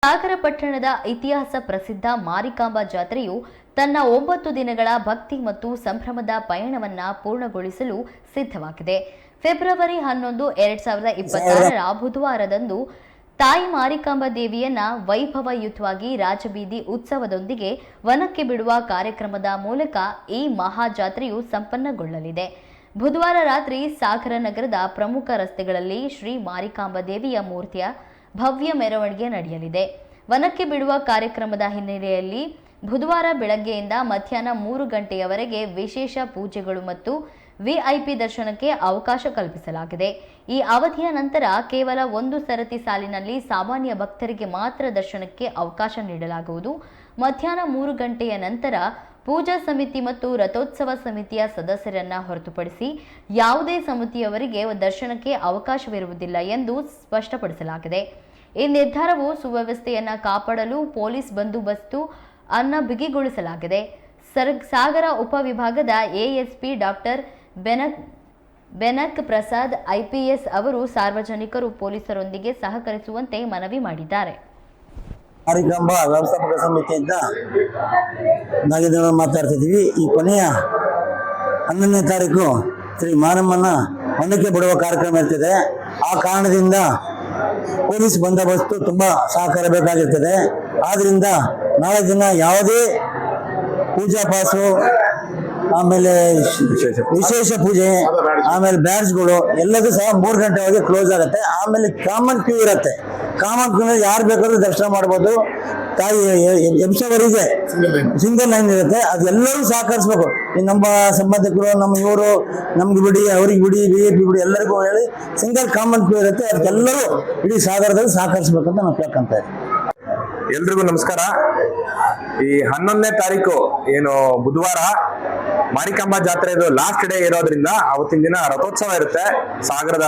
ಸಾಗರ ಪಟ್ಟಣದ ಇತಿಹಾಸ ಪ್ರಸಿದ್ಧ ಮಾರಿಕಾಂಬಾ ಜಾತ್ರೆಯು ತನ್ನ 9 ದಿನಗಳ ಭಕ್ತಿ ಮತ್ತು ಸಂಭ್ರಮದ ಪಯಣವನ್ನ ಪೂರ್ಣಗೊಳಿಸಲು ಸಿದ್ಧವಾಗಿದೆ. ಫೆಬ್ರವರಿ 11, 2026ರ ಬುಧವಾರದಂದು ತಾಯಿ ಮಾರಿಕಾಂಬಾ ದೇವಿಯನ್ನ ವೈಭವಯುತವಾಗಿ ರಾಜಬೀದಿ ಉತ್ಸವದೊಂದಿಗೆ ವನಕ್ಕೆ ಬಿಡುವ ಕಾರ್ಯಕ್ರಮದ ಮೂಲಕ ಈ ಮಹಾಜಾತ್ರೆಯು ಸಂಪನ್ನಗೊಳ್ಳಲಿದೆ. ಬುಧವಾರ ರಾತ್ರಿ ಸಾಗರ ನಗರದ ಪ್ರಮುಖ ರಸ್ತೆಗಳಲ್ಲಿ ಶ್ರೀ ಮಾರಿಕಾಂಬಾ ದೇವಿಯ ಮೂರ್ತಿಯ ಭವ್ಯ ಮೆರವಣಿಗೆ ನಡೆಯಲಿದೆ. ವನಕ್ಕೆ ಬಿಡುವ ಕಾರ್ಯಕ್ರಮದ ಹಿನ್ನೆಲೆಯಲ್ಲಿ ಬುಧವಾರ ಬೆಳಗ್ಗೆಯಿಂದ ಮಧ್ಯಾಹ್ನ 3 ಗಂಟೆಯವರೆಗೆ ವಿಶೇಷ ಪೂಜೆಗಳು ಮತ್ತು ವಿಐಪಿ ದರ್ಶನಕ್ಕೆ ಅವಕಾಶ ಕಲ್ಪಿಸಲಾಗಿದೆ. ಈ ಅವಧಿಯ ನಂತರ ಕೇವಲ ಒಂದು ಸರತಿ ಸಾಲಿನಲ್ಲಿ ಸಾಮಾನ್ಯ ಭಕ್ತರಿಗೆ ಮಾತ್ರ ದರ್ಶನಕ್ಕೆ ಅವಕಾಶ ನೀಡಲಾಗುವುದು. ಮಧ್ಯಾಹ್ನ 3 ಗಂಟೆಯ ನಂತರ ಪೂಜಾ ಸಮಿತಿ ಮತ್ತು ರಥೋತ್ಸವ ಸಮಿತಿಯ ಸದಸ್ಯರನ್ನ ಹೊರತುಪಡಿಸಿ ಯಾವುದೇ ಸಮಿತಿಯವರಿಗೆ ದರ್ಶನಕ್ಕೆ ಅವಕಾಶವಿರುವುದಿಲ್ಲ ಎಂದು ಸ್ಪಷ್ಟಪಡಿಸಲಾಗಿದೆ. ಈ ನಿರ್ಧಾರವು ಸುವ್ಯವಸ್ಥೆಯನ್ನ ಕಾಪಾಡಲು ಪೊಲೀಸ್ ಬಂದೋಬಸ್ತು ಅನ್ನ ಬಿಗಿಗೊಳಿಸಲಾಗಿದೆ. ಸಾಗರ ಉಪವಿಭಾಗದ ಎಎಸ್ಪಿ ಡಾಕ್ಟರ್ ಬೆನಕ್ ಪ್ರಸಾದ್ ಐಪಿಎಸ್ ಅವರು ಸಾರ್ವಜನಿಕರು ಪೊಲೀಸರೊಂದಿಗೆ ಸಹಕರಿಸುವಂತೆ ಮನವಿ ಮಾಡಿದ್ದಾರೆ. ಮಾರಿಕಾಂಬಾ ವ್ಯವಸ್ಥಾಪಕ ಸಮಿತಿಯಿಂದ ನಾಗೇಂದ್ರ ಮಾತಾಡ್ತಿದ್ದೀವಿ. ಈ ಕೊನೆಯ 11ನೇ ತಾರೀಕು ಶ್ರೀ ಮಾರಮ್ಮನ ವನಕ್ಕೆ ಬಿಡುವ ಕಾರ್ಯಕ್ರಮ ಇರ್ತದೆ. ಆ ಕಾರಣದಿಂದ ಪೊಲೀಸ್ ಬಂದೋಬಸ್ತು ತುಂಬ ಸಹಕಾರ ಬೇಕಾಗಿರ್ತದೆ. ಆದ್ರಿಂದ ನಾಳೆ ದಿನ ಯಾವುದೇ ಪೂಜಾ ಪಾಸು, ಆಮೇಲೆ ವಿಶೇಷ ಪೂಜೆ, ಆಮೇಲೆ ಬ್ಯಾಡ್ಜ್ಗಳು ಎಲ್ಲದೂ ಸಹ 3 ಗಂಟೆವರೆಗೆ ಕ್ಲೋಸ್ ಆಗುತ್ತೆ. ಆಮೇಲೆ ಕಾಮನ್ ಕ್ಯೂ ಇರುತ್ತೆ. ಕಾಮನ್ ಕ್ಯೂ ಯಾರು ಬೇಕಾದ್ರೂ ದರ್ಶನ ಮಾಡ್ಬೋದು. ತಾಯಿ ಎಂಶವರಿಗೆ ಸಿಂಗಲ್ ಲೈನ್ ಇರುತ್ತೆ. ಅದೆಲ್ಲರೂ ಸಹಕರಿಸ್ಬೇಕು. ನಮ್ಮ ಸಂಬಂಧಿಕರು, ನಮ್ಮ ಇವರು, ನಮ್ಗೆ ಬಿಡಿ, ಅವ್ರಿಗೆ ಬಿಡಿ, ವಿಐಪಿ ಬಿಡಿ, ಎಲ್ಲರಿಗೂ ಹೇಳಿ ಸಿಂಗಲ್ ಕಾಮನ್ ಕ್ಯೂ ಇರುತ್ತೆ. ಅದಕ್ಕೆಲ್ಲರೂ ಇಡೀ ಸಾಗರದಲ್ಲಿ ಸಹಕರಿಸ್ಬೇಕಂತ ನಾವು ಕೇಳ್ಕೊಂತ ಇದ್ದೀವಿ. ಎಲ್ರಿಗೂ ನಮಸ್ಕಾರ. ಈ 11ನೇ ತಾರೀಕು ಏನು ಬುಧವಾರ ಮಾರಿಕಾಂಬಾ ಜಾತ್ರೆದು ಲಾಸ್ಟ್ ಡೇ ಇರೋದ್ರಿಂದ ಅವತ್ತಿನ ದಿನ ರಥೋತ್ಸವ ಇರುತ್ತೆ ಸಾಗರದ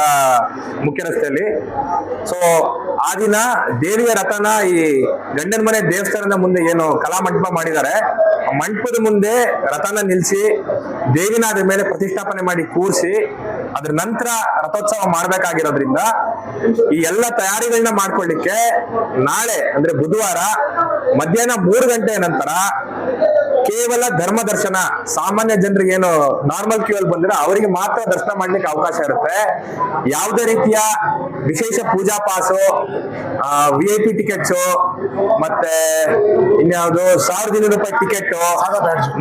ಮುಖ್ಯ ರಸ್ತೆಯಲ್ಲಿ. ಸೊ ಆ ದಿನ ದೇವಿಯ ರಥನ ಈ ಗಂಡನ ಮನೆ ದೇವಸ್ಥಾನದ ಮುಂದೆ ಏನು ಕಲಾಮಂಟಪ ಮಾಡಿದ್ದಾರೆ, ಆ ಮಂಟಪದ ಮುಂದೆ ರಥನ ನಿಲ್ಲಿಸಿ ದೇವಿನ ಅದ್ರ ಮೇಲೆ ಪ್ರತಿಷ್ಠಾಪನೆ ಮಾಡಿ ಕೂರಿಸಿ ಅದ್ರ ನಂತರ ರಥೋತ್ಸವ ಮಾಡ್ಬೇಕಾಗಿರೋದ್ರಿಂದ ಈ ಎಲ್ಲ ತಯಾರಿಗಳನ್ನ ಮಾಡ್ಕೊಳ್ಳಿಕ್ಕೆ ನಾಳೆ ಅಂದ್ರೆ ಬುಧವಾರ ಮಧ್ಯಾಹ್ನ 3 ಗಂಟೆ ನಂತರ ಕೇವಲ ಧರ್ಮ ದರ್ಶನ, ಸಾಮಾನ್ಯ ಜನರಿಗೆ ಏನು ನಾರ್ಮಲ್ ಕ್ಯೂ ಅಲ್ಲಿ ಬಂದಿರೋ ಅವರಿಗೆ ಮಾತ್ರ ದರ್ಶನ ಮಾಡ್ಲಿಕ್ಕೆ ಅವಕಾಶ ಇರುತ್ತೆ. ಯಾವುದೇ ರೀತಿಯ ವಿಶೇಷ ಪೂಜಾ ಪಾಸು, ವಿಐಪಿ ಟಿಕೆಟ್ಸ್, ಮತ್ತೆ ಇನ್ಯಾವುದು 1200 ರೂಪಾಯಿ ಟಿಕೆಟ್,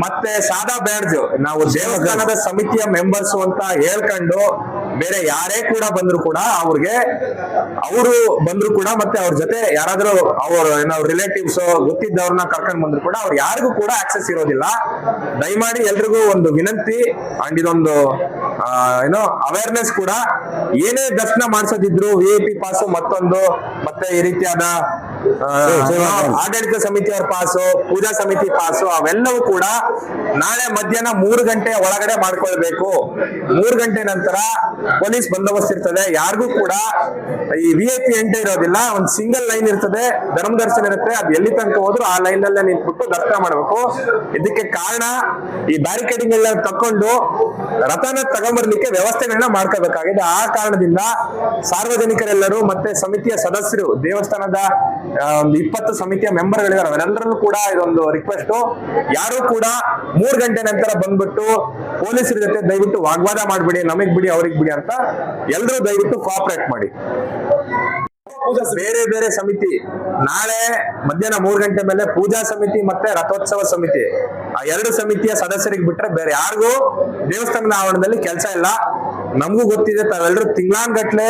ಮತ್ತೆ ಸಾದಾ ಬ್ಯಾಡ್ಜ್ ನಾವು ದೇವಸ್ಥಾನದ ಸಮಿತಿಯ ಮೆಂಬರ್ಸ್ ಅಂತ ಹೇಳ್ಕೊಂಡು ಬೇರೆ ಯಾರೇ ಕೂಡ ಬಂದ್ರು ಕೂಡ ಅವರು ಬಂದ್ರು ಕೂಡ ಮತ್ತೆ ಅವ್ರ ಜೊತೆ ಯಾರಾದ್ರೂ ಅವ್ರ ಏನೋ ರಿಲೇಟಿವ್ಸ್ ಗೊತ್ತಿದ್ದವ್ರನ್ನ ಕರ್ಕೊಂಡ್ ಬಂದ್ರು ಕೂಡ ಅವ್ರು ಯಾರಿಗೂ ಕೂಡ ಆಕ್ಸೆಸ್ ಇರೋದಿಲ್ಲ. ದಯಮಾಡಿ ಎಲ್ರಿಗೂ ಒಂದು ವಿನಂತಿ ಅಂಡ್ ಇದೊಂದು ಏನೋ ಅವೇರ್ನೆಸ್ ಕೂಡ. ಏನೇ ದರ್ಶನ ಮಾಡಿಸೋದಿದ್ರು ವಿಐಪಿ ಪಾಸು, ಮತ್ತೊಂದು ಮತ್ತೆ ಈ ರೀತಿಯಾದ ಆಡಳಿತ ಸಮಿತಿಯವರ ಪಾಸು, ಪೂಜಾ ಸಮಿತಿ ಪಾಸು, ಅವೆಲ್ಲವೂ ಕೂಡ ನಾಳೆ ಮಧ್ಯಾಹ್ನ 3 ಗಂಟೆ ಒಳಗಡೆ ಮಾಡ್ಕೊಳ್ಬೇಕು. 3 ಗಂಟೆ ನಂತರ ಪೊಲೀಸ್ ಬಂದೋಬಸ್ತ್ ಇರ್ತದೆ. ಯಾರಿಗೂ ಕೂಡ ಈ ವಿಐಪಿ ಎಂಟ್ರಿ ಇರೋದಿಲ್ಲ. ಒಂದು ಸಿಂಗಲ್ ಲೈನ್ ಇರ್ತದೆ, ಧರ್ಮ ದರ್ಶನ ಇರುತ್ತೆ. ಅದು ಎಲ್ಲಿ ತನಕ ಹೋದ್ರು ಆ ಲೈನ್ ಅಲ್ಲೇ ನಿಂತ್ಬಿಟ್ಟು ದರ್ಶನ ಮಾಡಬೇಕು. ಇದಕ್ಕೆ ಕಾರಣ ಈ ಬ್ಯಾರಿಕೇಡಿಂಗ್ ಎಲ್ಲ ತಕೊಂಡು ರಥನ ತಗೊಂಡ್ಬರ್ಲಿಕ್ಕೆ ವ್ಯವಸ್ಥೆಗಳನ್ನ ಮಾಡ್ಕೋಬೇಕಾಗಿದೆ. ಆ ಕಾರಣದಿಂದ ಸಾರ್ವಜನಿಕರೆಲ್ಲರೂ ಮತ್ತೆ ಸಮಿತಿಯ ಸದಸ್ಯರು, ದೇವಸ್ಥಾನದ 20 ಸಮಿತಿಯ ಮೆಂಬರ್ಗಳಿದ್ದಾರೆ, ಅವರೆಲ್ಲರಲ್ಲೂ ಕೂಡ ಇದೊಂದು ರಿಕ್ವೆಸ್ಟ್. ಯಾರು ಕೂಡ 3 ಗಂಟೆ ನಂತರ ಬಂದ್ಬಿಟ್ಟು ಪೊಲೀಸರ ಜೊತೆ ದಯವಿಟ್ಟು ವಾಗ್ವಾದ ಮಾಡ್ಬಿಡಿ, ನಮಗ್ ಬಿಡಿ ಅವ್ರಿಗೆ ಬಿಡಿ ಅಂತ ಎಲ್ಲರೂ ದಯವಿಟ್ಟು ಕೋಆಪರೇಟ್ ಮಾಡಿ. ಬೇರೆ ಬೇರೆ ಸಮಿತಿ ನಾಳೆ ಮಧ್ಯಾಹ್ನ 3 ಗಂಟೆ ಮೇಲೆ ಪೂಜಾ ಸಮಿತಿ ಮತ್ತೆ ರಥೋತ್ಸವ ಸಮಿತಿ, ಆ 2 ಸಮಿತಿಯ ಸದಸ್ಯರಿಗೆ ಬಿಟ್ರೆ ಬೇರೆ ಯಾರಿಗೂ ದೇವಸ್ಥಾನದ ಆವರಣದಲ್ಲಿ ಕೆಲಸ ಇಲ್ಲ. ನಮಗೂ ಗೊತ್ತಿದೆ, ತಾವೆಲ್ಲರೂ ತಿಂಗಳಾನ್ಗಟ್ಲೆ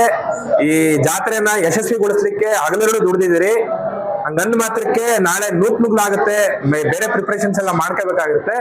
ಈ ಜಾತ್ರೆನ ಯಶಸ್ವಿಗೊಳಿಸ್ಲಿಕ್ಕೆ ಹಗಲಿರುಳು ದುಡ್ದಿದ್ದೀರಿ. ಹಂಗಂದ್ ಮಾತ್ರಕ್ಕೆ ನಾಳೆ ನೂಕ್ನುಗ್ಲಾಗುತ್ತೆ, ಬೇರೆ ಪ್ರಿಪರೇಷನ್ಸ್ ಎಲ್ಲ ಮಾಡ್ಕೋಬೇಕಾಗುತ್ತೆ.